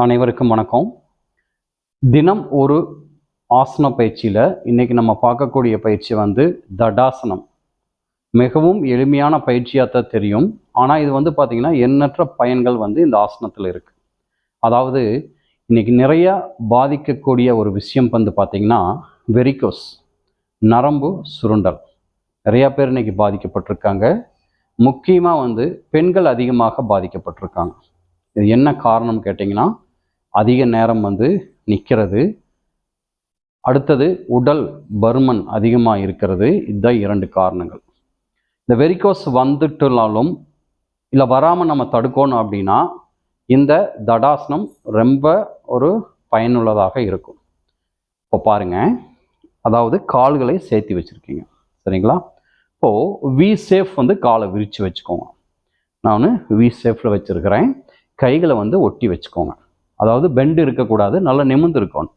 அனைவருக்கும் வணக்கம். தினம் ஒரு ஆசன பயிற்சியில் இன்னைக்கு நம்ம பார்க்கக்கூடிய பயிற்சி வந்து தடாசனம். மிகவும் எளிமையான பயிற்சியாக தான் தெரியும். ஆனால் இது வந்து பார்த்திங்கன்னா எண்ணற்ற பயன்கள் வந்து இந்த ஆசனத்தில் இருக்குது. அதாவது இன்னைக்கு நிறைய பாதிக்கக்கூடிய ஒரு விஷயம் வந்து பார்த்திங்கன்னா வெரிகோஸ், நரம்பு சுருண்டல். நிறையா பேர் இன்னைக்கு பாதிக்கப்பட்டிருக்காங்க. முக்கியமாக வந்து பெண்கள் அதிகமாக பாதிக்கப்பட்டிருக்காங்க. இது என்ன காரணம் கேட்டிங்கன்னா, அதிக நேரம் வந்து நிற்கிறது, அடுத்தது உடல் பருமன் அதிகமாக இருக்கிறது. இதுதான் 2 காரணங்கள். இந்த வெரிகோஸ் வந்துட்டுனாலும் இல்லை வராமல் நம்ம தடுக்கணும் அப்படின்னா இந்த தடாசனம் ரொம்ப ஒரு பயனுள்ளதாக இருக்கும். இப்போ பாருங்க, அதாவது கால்களை சேர்த்து வச்சுருக்கீங்க, சரிங்களா? இப்போது வி சேஃப் வந்து காலை விரித்து வச்சுக்கோங்க. நான் வி சேஃபில் வச்சுருக்கிறேன். கைகளை வந்து ஒட்டி வச்சுக்கோங்க. அதாவது பெண்டு இருக்கக்கூடாது, நல்லா நிமிர்ந்து இருக்கணும்.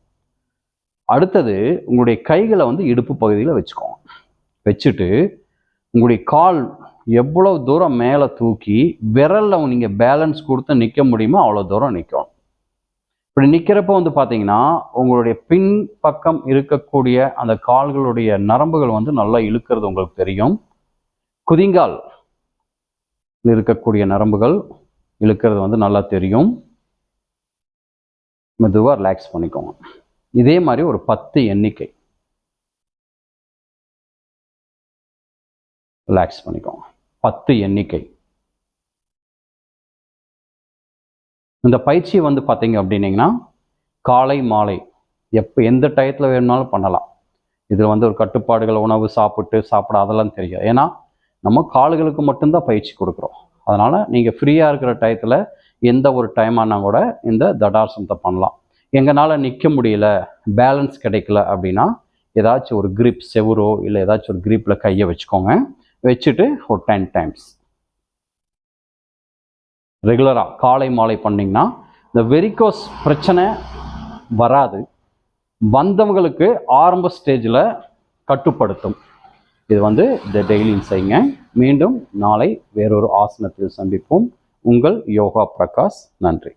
அடுத்தது உங்களுடைய கைகளை வந்து இடுப்பு பகுதியில் வச்சுக்கோங்க. வச்சுட்டு உங்களுடைய கால் எவ்வளோ தூரம் மேலே தூக்கி விரலில் நீங்கள் பேலன்ஸ் கொடுத்து நிற்க முடியுமோ அவ்வளோ தூரம் நிற்கணும். இப்படி நிற்கிறப்ப வந்து பார்த்தீங்கன்னா உங்களுடைய பின் பக்கம் இருக்கக்கூடிய அந்த கால்களுடைய நரம்புகள் வந்து நல்லா இழுக்கிறது உங்களுக்கு தெரியும். குதிங்கால் இருக்கக்கூடிய நரம்புகள் இழுக்கிறது வந்து நல்லா தெரியும். மெதுவாக ரிலாக்ஸ் பண்ணிக்கோங்க. இதே மாதிரி ஒரு 10 எண்ணிக்கை ரிலாக்ஸ் பண்ணிக்கோங்க. 10 எண்ணிக்கை. இந்த பயிற்சியை வந்து பார்த்தீங்க அப்படின்னீங்கன்னா காலை மாலை எந்த டயத்தில் வேணும்னாலும் பண்ணலாம். இதில் வந்து ஒரு கட்டுப்பாடுகள், உணவு சாப்பிட அதெல்லாம் தெரியும். ஏன்னா நம்ம கால்களுக்கு மட்டும்தான் பயிற்சி கொடுக்குறோம். அதனால் நீங்கள் ஃப்ரீயாக இருக்கிற டயத்தில் எந்த ஒரு டைமானா கூட இந்த தடாசனத்தை பண்ணலாம். எங்களால் நிற்க முடியல, பேலன்ஸ் கிடைக்கல அப்படின்னா ஏதாச்சும் ஒரு கிரிப், செவுரோ இல்லை ஏதாச்சும் ஒரு கிரிப்பில் கையை வச்சுக்கோங்க. வச்சுட்டு ஒரு 10 டைம்ஸ் ரெகுலராக காலை மாலை பண்ணிங்கன்னா இந்த வெரிகோஸ் பிரச்சனை வராது. வந்தவங்களுக்கு ஆரம்ப ஸ்டேஜில் கட்டுப்படுத்தும். இது வந்து இந்த டெய்லியும் செய்யுங்க. மீண்டும் நாளை வேறொரு ஆசனத்தில் சந்திப்போம். உங்கள் யோகா பிரகாஷ். நன்றி.